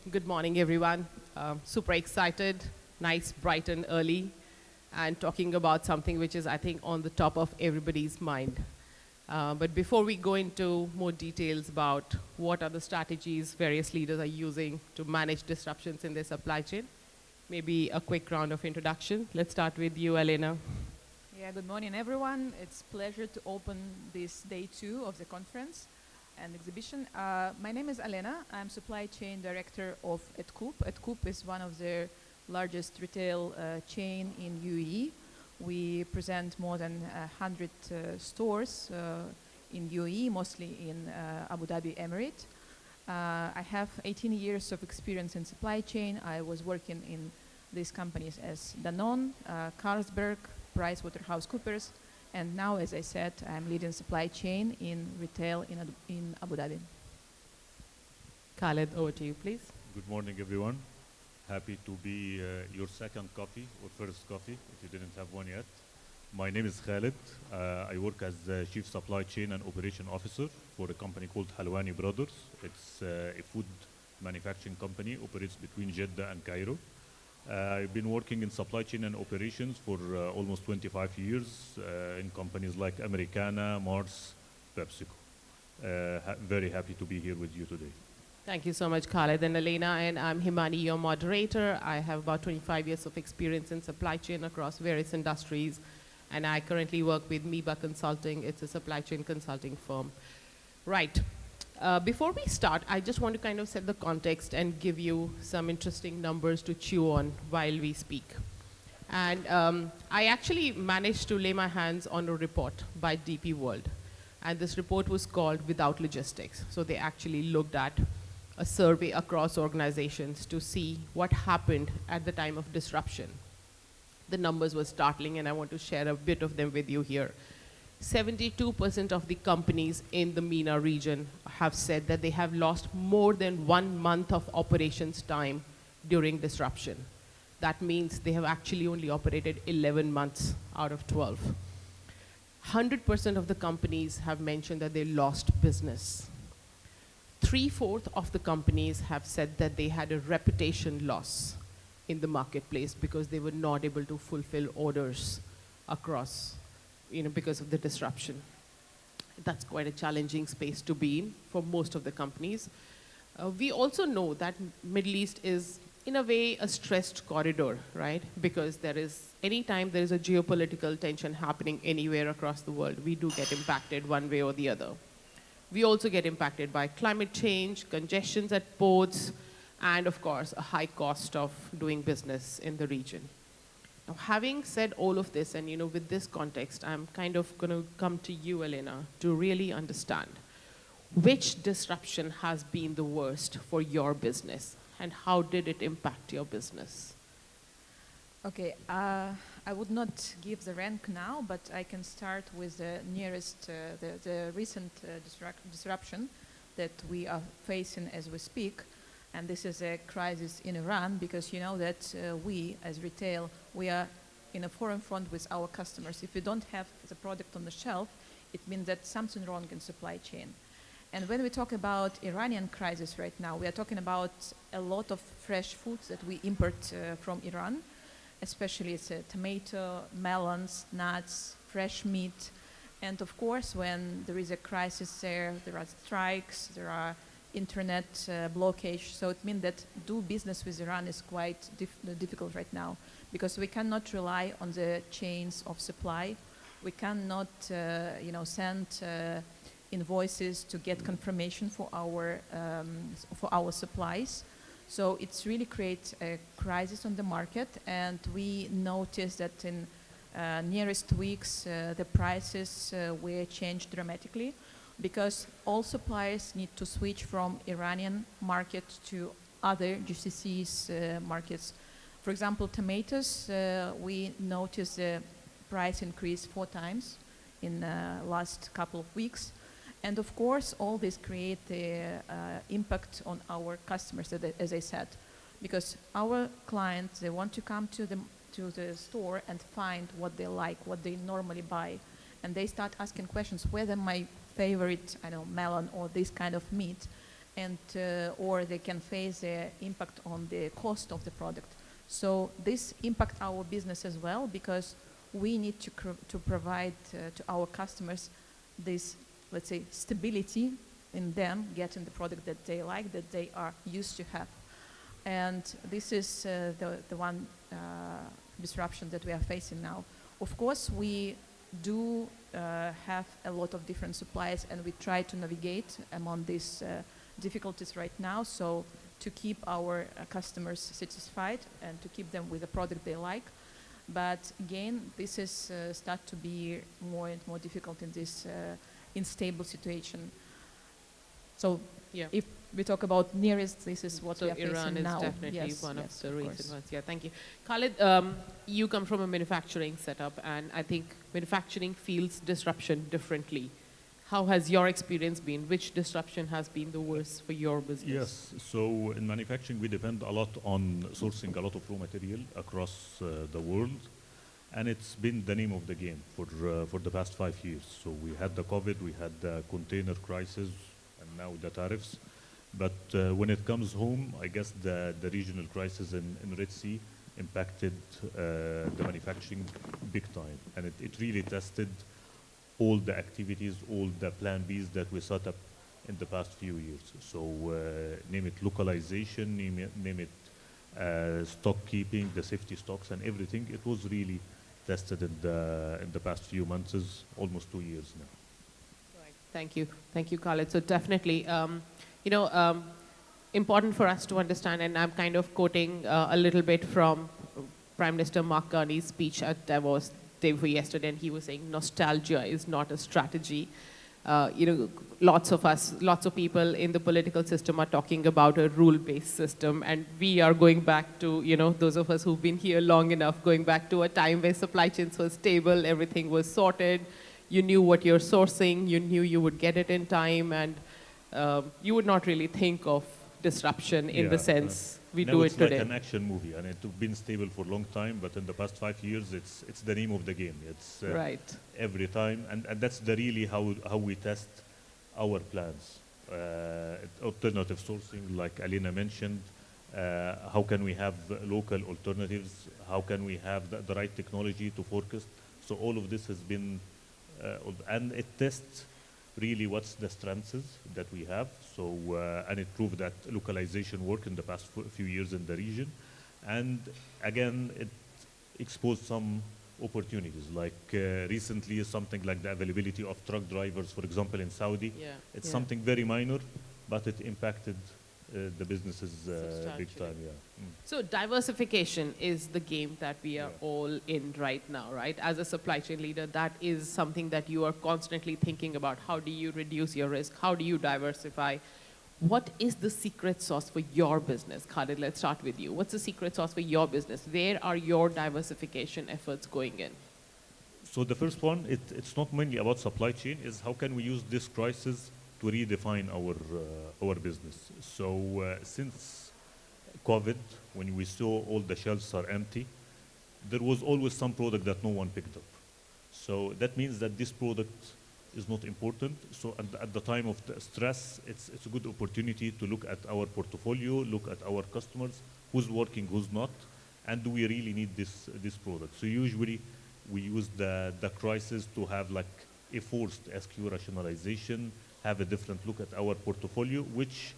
Good morning, everyone. Super excited, nice, bright and early, and talking about something which is, I think, on the top of everybody's mind. But before we go into more details about what are the strategies various leaders are using to manage disruptions in their supply chain, maybe a quick round of introduction. Let's start with you, Alena. Yeah, good morning, everyone. It's a pleasure to open this day 2 of the conference and exhibition. My name is Alena. I'm supply chain director of Adcoop. Adcoop is one of the largest retail chain in UAE. We present more than 100 stores in UAE, mostly in Abu Dhabi Emirate. I have 18 years of experience in supply chain. I was working in these companies as Danone, Carlsberg, PricewaterhouseCoopers, and now, as I said, I'm leading supply chain in retail in Abu Dhabi. Khaled, over to you, please. Good morning, everyone. Happy to be your second coffee or first coffee if you didn't have one yet. My name is Khaled. I work as the Chief Supply Chain and Operation Officer for a company called Halwani Brothers. It's a food manufacturing company, operates between Jeddah and Cairo. I've been working in supply chain and operations for almost 25 years in companies like Americana, Mars, PepsiCo. Very happy to be here with you today. Thank you so much, Khaled and Alena. And I'm Himani, your moderator. I have about 25 years of experience in supply chain across various industries. And I currently work with Miebach Consulting. It's a supply chain consulting firm. Right. Before we start, I just want to kind of set the context and give you some interesting numbers to chew on while we speak. And I actually managed to lay my hands on a report by DP World. And this report was called Without Logistics. So they actually looked at a survey across organizations to see what happened at the time of disruption. The numbers were startling, and I want to share a bit of them with you here. 72% of the companies in the MENA region have said that they have lost more than 1 month of operations time during disruption. That means they have actually only operated 11 months out of 12. 100% of the companies have mentioned that they lost business. 3/4 of the companies have said that they had a reputation loss in the marketplace because they were not able to fulfill orders across, because of the disruption. That's quite a challenging space to be in for most of the companies. We also know that Middle East is, in a way, a stressed corridor, right? Because anytime there is a geopolitical tension happening anywhere across the world, we do get impacted one way or the other. We also get impacted by climate change, congestions at ports, and of course, a high cost of doing business in the region. Now, having said all of this, and with this context, I'm kind of going to come to you, Alena, to really understand which disruption has been the worst for your business, and how did it impact your business? Okay, I would not give the rank now, but I can start with the nearest, the recent disruption that we are facing as we speak. And this is a crisis in Iran, because you know that we, as retail, we are in a foreign front with our customers. If you don't have the product on the shelf, it means that something wrong in supply chain. And when we talk about Iranian crisis right now, we are talking about a lot of fresh foods that we import from Iran, especially it's tomato, melons, nuts, fresh meat. And of course, when there is a crisis there are strikes, there are internet blockage. So it means that do business with Iran is quite difficult right now, because we cannot rely on the chains of supply. We cannot, send invoices to get confirmation for our supplies. So it's really create a crisis on the market, and we noticed that in nearest weeks the prices will change dramatically, because all suppliers need to switch from Iranian market to other GCC's markets. For example, tomatoes, we noticed the price increase 4 times in last couple of weeks. And of course, all this create the impact on our customers, as I said, because our clients, they want to come to the store and find what they like, what they normally buy. And they start asking questions, whether my favorite, melon or this kind of meat and or they can face the impact on the cost of the product. So this impacts our business as well, because we need to provide to our customers this, let's say, stability in them getting the product that they like, that they are used to have. And this is the one disruption that we are facing now. Of course, we do have a lot of different suppliers, and we try to navigate among these difficulties right now, so to keep our customers satisfied and to keep them with the product they like. But again, this is start to be more and more difficult in this unstable situation. So Yeah. if we talk about nearest, this is what we are Iran facing is now. definitely Yes, one yes, of the recent course. ones. Yeah, thank you. Khaled, you come from a manufacturing setup, and I think manufacturing feels disruption differently. How has your experience been? Which disruption has been the worst for your business? Yes, so in manufacturing we depend a lot on sourcing a lot of raw material across the world, and it's been the name of the game for the past 5 years. So we had the COVID, we had the container crisis, and now the tariffs. But when it comes home, I guess the regional crisis in Red Sea impacted the manufacturing big time, and it really tested all the activities, all the plan Bs that we set up in the past few years. So name it localization, name it stock keeping, the safety stocks and everything. It was really tested in the past few months, almost 2 years now. Right. Thank you, Khaled. So definitely, important for us to understand, and I'm kind of quoting a little bit from Prime Minister Mark Carney's speech at Davos day before yesterday, and he was saying nostalgia is not a strategy. Lots of people in the political system are talking about a rule-based system, and we are going back to, those of us who've been here long enough, going back to a time where supply chains were stable, everything was sorted, you knew what you're sourcing, you knew you would get it in time, and you would not really think of disruption in the sense we do it today. It's like an action movie, and it's been stable for a long time, but in the past 5 years, it's the name of the game. It's right. Every time, and that's really how we test our plans. Alternative sourcing, like Alena mentioned, how can we have local alternatives? How can we have the right technology to forecast? So all of this has been, and it tests really what's the strengths that we have. So, and it proved that localization worked in the past few years in the region. And again, it exposed some opportunities, like recently something like the availability of truck drivers, for example, in Saudi. Yeah. It's something very minor, but it impacted the businesses big time. Yeah. So diversification is the game that we are all in right now, right? As a supply chain leader, that is something that you are constantly thinking about. How do you reduce your risk? How do you diversify? What is the secret sauce for your business? Khaled, let's start with you. What's the secret sauce for your business? Where are your diversification efforts going in? So the first one, it's not mainly about supply chain, is how can we use this crisis to redefine our business. So since COVID, when we saw all the shelves are empty, there was always some product that no one picked up. So that means that this product is not important. So at the time of the stress, it's a good opportunity to look at our portfolio, look at our customers, who's working, who's not, and do we really need this product? So usually we use the crisis to have like a forced SKU rationalization, have a different look at our portfolio, which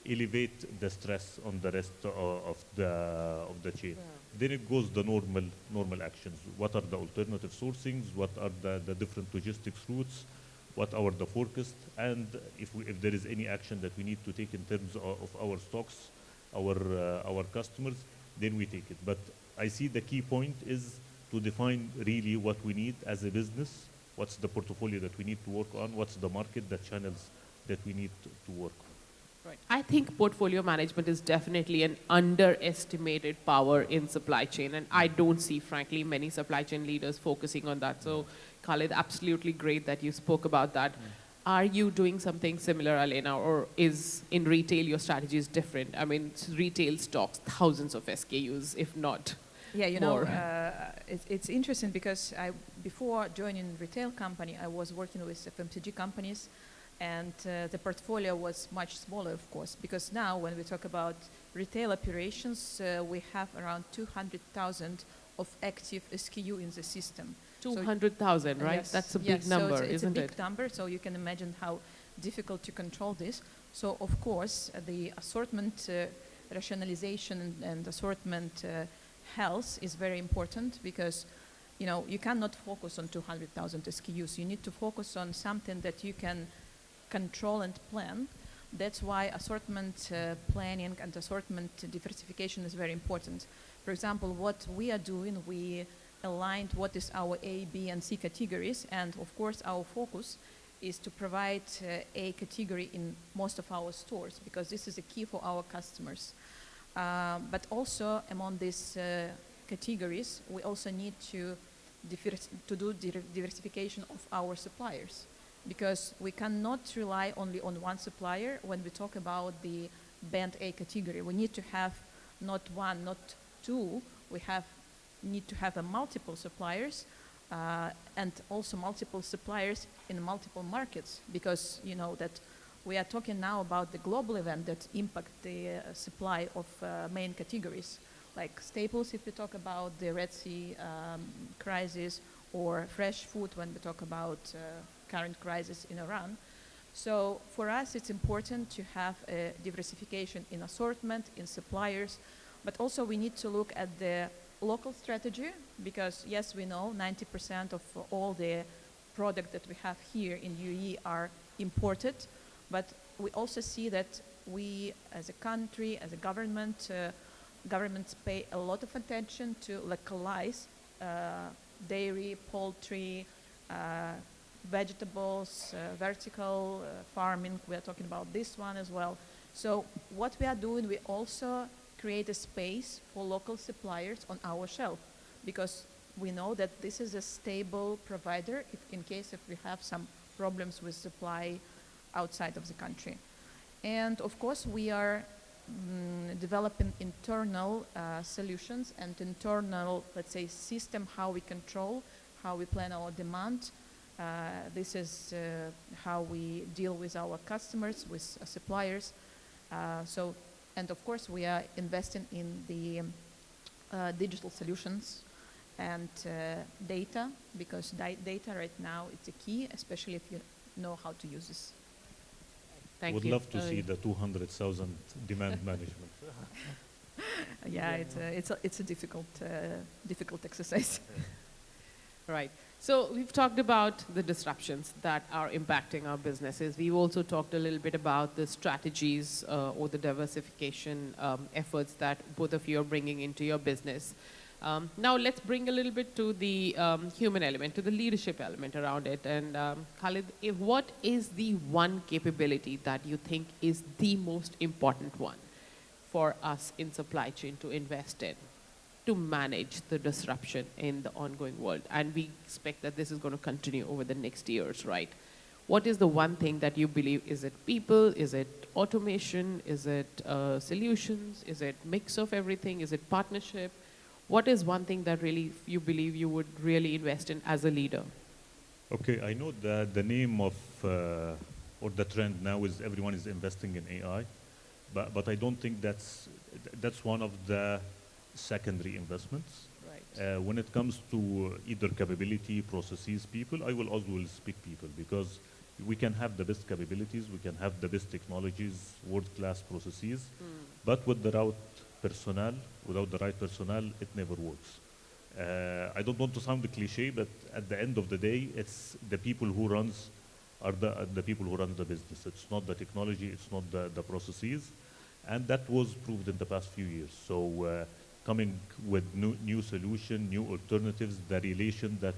elevate the stress on the rest of the chain. Yeah. Then it goes the normal actions. What are the alternative sourcings? What are the different logistics routes? What are the forecasts? And if there is any action that we need to take in terms of our stocks, our customers, then we take it. But I see the key point is to define really what we need as a business. What's the portfolio that we need to work on? What's the market, the channels that we need to work on? Right. I think portfolio management is definitely an underestimated power in supply chain, and I don't see, frankly, many supply chain leaders focusing on that. So, Khaled, absolutely great that you spoke about that. Are you doing something similar, Alena, or is in retail your strategy is different? I mean, retail stocks thousands of SKUs, if not. Yeah, you know, it's interesting because before joining retail company, I was working with FMCG companies, And the portfolio was much smaller, of course, because now when we talk about retail operations, we have around 200,000 of active SKU in the system. 200,000, right? Yes, That's a big number, so it's isn't it? a big number, so you can imagine how difficult to control this. So of course, the assortment rationalization and assortment health is very important, because you cannot focus on 200,000 SKUs. You need to focus on something that you can control and plan. That's why assortment planning and assortment diversification is very important. For example, what we are doing, we aligned what is our A, B, and C categories, and of course our focus is to provide A category in most of our stores, because this is a key for our customers. But also among these categories, we also need to do diversification of our suppliers, because we cannot rely only on one supplier when we talk about the band A category. We need to have not one, not two. We need to have multiple suppliers and also multiple suppliers in multiple markets, because that we are talking now about the global event that impact the supply of main categories, like staples if we talk about the Red Sea crisis, or fresh food when we talk about current crisis in Iran. So for us, it's important to have a diversification in assortment, in suppliers, but also we need to look at the local strategy, because yes, we know 90% of all the products that we have here in UAE are imported, but we also see that we as a country, as a government, governments pay a lot of attention to localize dairy, poultry, vegetables, vertical farming. We are talking about this one as well. So what we are doing, we also create a space for local suppliers on our shelf, because we know that this is a stable provider in case if we have some problems with supply outside of the country. And of course, we are developing internal solutions and internal, let's say, system, how we control, how we plan our demand. This is how we deal with our customers, with suppliers. And of course, we are investing in the digital solutions and data, because data right now is a key, especially if you know how to use this. Thank Would you. love to see the 200,000 demand management. Yeah, it's a difficult exercise. Right. So we've talked about the disruptions that are impacting our businesses. We've also talked a little bit about the strategies or the diversification efforts that both of you are bringing into your business. Now let's bring a little bit to the human element, to the leadership element around it. And Khaled, what is the one capability that you think is the most important one for us in supply chain to invest in, to manage the disruption in the ongoing world? And we expect that this is going to continue over the next years, right? What is the one thing that you believe? Is it people? Is it automation? Is it solutions? Is it mix of everything? Is it partnership? What is one thing that really you believe you would really invest in as a leader? Okay, I know that the name of, or the trend now is everyone is investing in AI, but I don't think that's one of the secondary investments. Right. When it comes to either capability, processes, people, I will always speak people, because we can have the best capabilities, we can have the best technologies, world-class processes, but with the right personnel, without the right personnel, it never works. I don't want to sound cliche, but at the end of the day, it's the people who are the people who run the business. It's not the technology, it's not the processes, and that was proved in the past few years. So coming with new solution, new alternatives, the relation that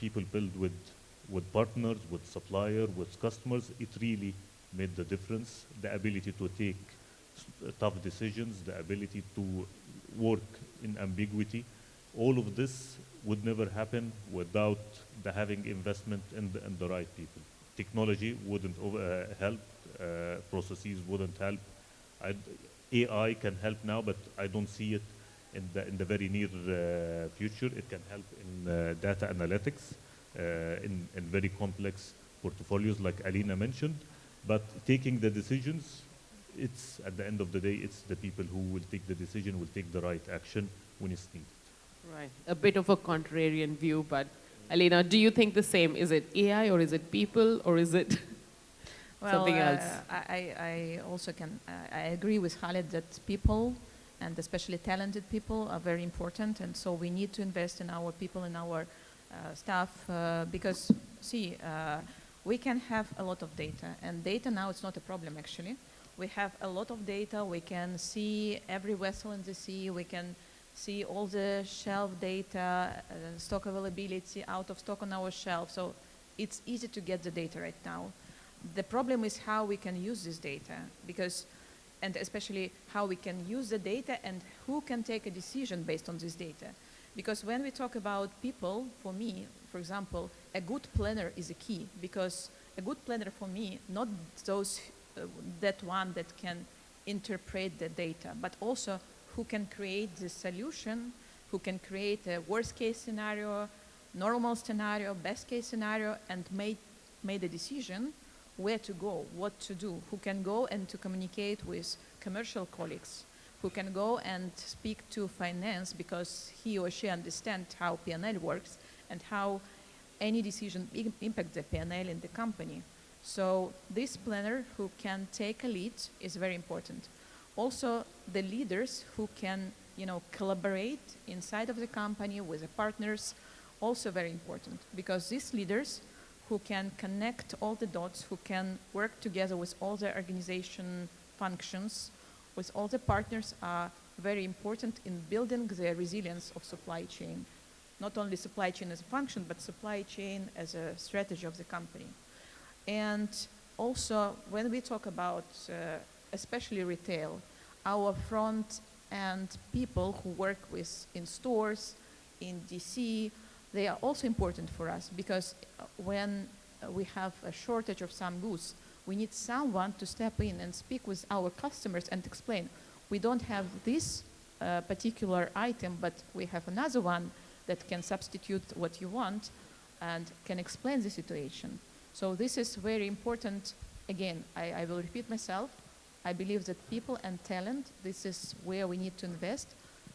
people build with partners, with supplier, with customers, it really made the difference. The ability to take tough decisions, the ability to work in ambiguity, all of this would never happen without the having investment in the right people. Technology wouldn't help, processes wouldn't help. AI can help now, but I don't see it in the very near future. It can help in data analytics, in very complex portfolios like Alena mentioned. But taking the decisions, it's at the end of the day, it's the people who will take the decision, will take the right action when it's needed. Right. A bit of a contrarian view, but Alena, do you think the same? Is it AI or is it people or is it something else? I also can, I agree with Khaled that people, and especially talented people, are very important, and so we need to invest in our people, in our staff, because, see, we can have a lot of data, and data now it's not a problem actually. We have a lot of data, we can see every vessel in the sea, we can see all the shelf data, stock availability, out of stock on our shelf, so it's easy to get the data right now. The problem is how we can use this data, because, and especially how we can use the data and who can take a decision based on this data. Because when we talk about people, for me, for example, a good planner is a key, because a good planner for me, not those, that one that can interpret the data, but also who can create the solution, who can create a worst case scenario, normal scenario, best case scenario, and made a decision where to go, what to do, who can go and to communicate with commercial colleagues, who can go and speak to finance because he or she understands how P&L works and how any decision impacts the P&L in the company. So this planner who can take a lead is very important. Also, the leaders who can, collaborate inside of the company with the partners, also very important, because these leaders who can connect all the dots, who can work together with all the organization functions, with all the partners, are very important in building the resilience of supply chain. Not only supply chain as a function, but supply chain as a strategy of the company. And also, when we talk about, especially retail, our front end people who work with in stores, in DC, they are also important for us, because when we have a shortage of some goods, we need someone to step in and speak with our customers and explain, we don't have this particular item, but we have another one that can substitute what you want and can explain the situation. So this is very important. Again, I will repeat myself. I believe that people and talent, this is where we need to invest,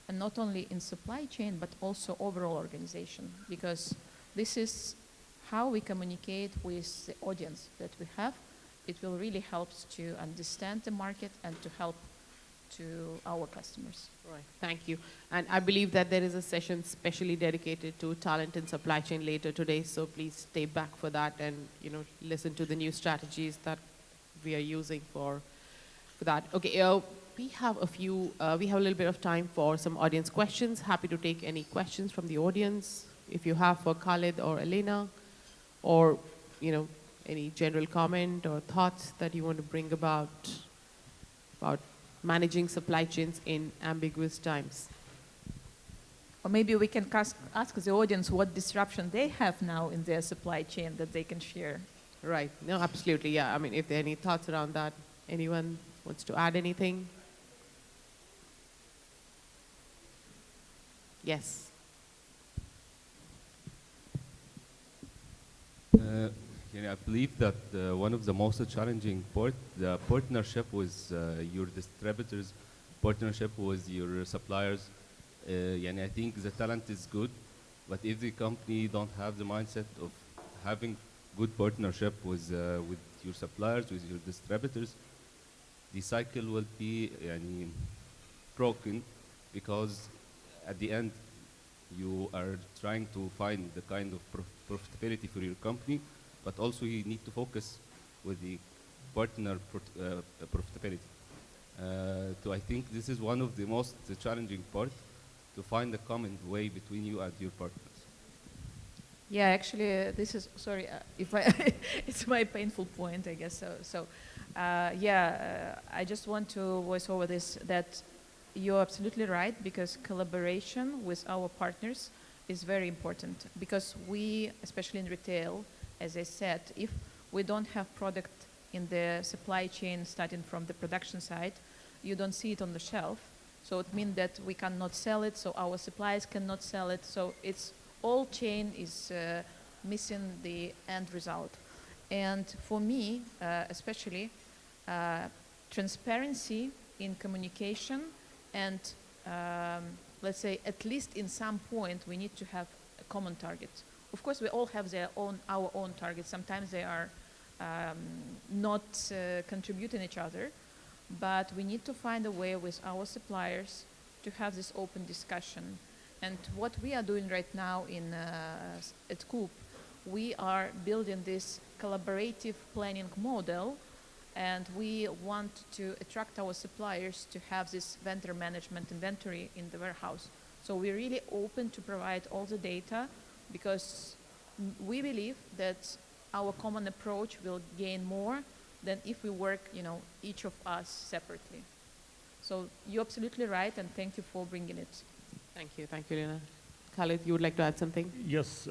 and not only in supply chain, but also overall organization, because this is how we communicate with the audience that we have. It will really help to understand the market and to help to our customers. Right, thank you. And I believe that there is a session specially dedicated to talent and supply chain later today, so please stay back for that and listen to the new strategies that we are using for that. Okay, we have a little bit of time for some audience questions. Happy to take any questions from the audience, if you have for Khaled or Alena, or any general comment or thoughts that you want to bring about managing supply chains in ambiguous times. Or maybe we can ask the audience what disruption they have now in their supply chain that they can share. Right, no, absolutely, yeah. I mean, if there are any thoughts around that, anyone wants to add anything? Yes. I believe that one of the most challenging the partnership with your distributors, partnership with your suppliers. I think the talent is good, but if the company don't have the mindset of having good partnership with your suppliers, with your distributors, the cycle will be broken, because at the end you are trying to find the kind of profitability for your company, but also you need to focus with the partner profitability. So I think this is one of the most challenging parts, to find a common way between you and your partners. Yeah, actually, this is, sorry, if I, it's my painful point, I guess. I just want to voice over this, that you're absolutely right, because collaboration with our partners is very important. Because we, especially in retail, as I said, if we don't have product in the supply chain starting from the production side, you don't see it on the shelf. So it means that we cannot sell it, so our suppliers cannot sell it. So it's all chain is missing the end result. And for me, especially, transparency in communication and let's say at least in some point we need to have a common target. Of course, we all have our own targets. Sometimes they are not contributing each other, but we need to find a way with our suppliers to have this open discussion. And what we are doing right now at Adcoop, we are building this collaborative planning model, and we want to attract our suppliers to have this vendor management inventory in the warehouse. So we're really open to provide all the data, because we believe that our common approach will gain more than if we work, each of us separately. So you're absolutely right, and thank you for bringing it. Thank you, Alena. Khaled, you would like to add something? Yes,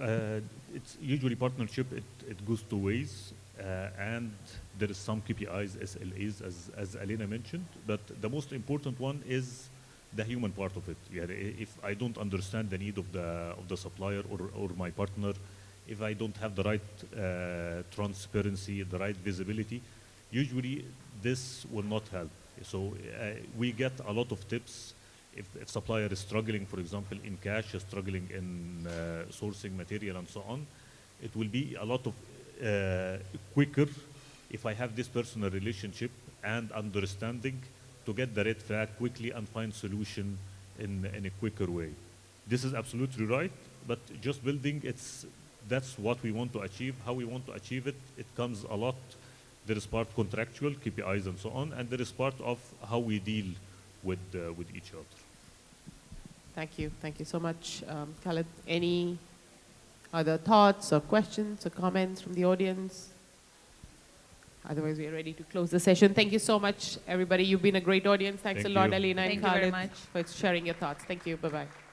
it's usually partnership, it goes two ways, and there is some KPIs, SLAs, as Alena mentioned, but the most important one is the human part of it. Yeah, if I don't understand the need of the supplier or my partner, if I don't have the right transparency, the right visibility, usually this will not help. So we get a lot of tips. If supplier is struggling, for example, in cash, is struggling in sourcing material and so on, it will be a lot of quicker if I have this personal relationship and understanding to get the red flag quickly and find solution in a quicker way. This is absolutely right, but just building, that's what we want to achieve. How we want to achieve it, it comes a lot. There is part contractual, KPIs and so on, and there is part of how we deal with each other. Thank you so much. Khaled, any other thoughts or questions or comments from the audience? Otherwise, we are ready to close the session. Thank you so much, everybody. You've been a great audience. Thanks a lot, Alena and Khaled, for sharing your thoughts. Thank you. Bye-bye.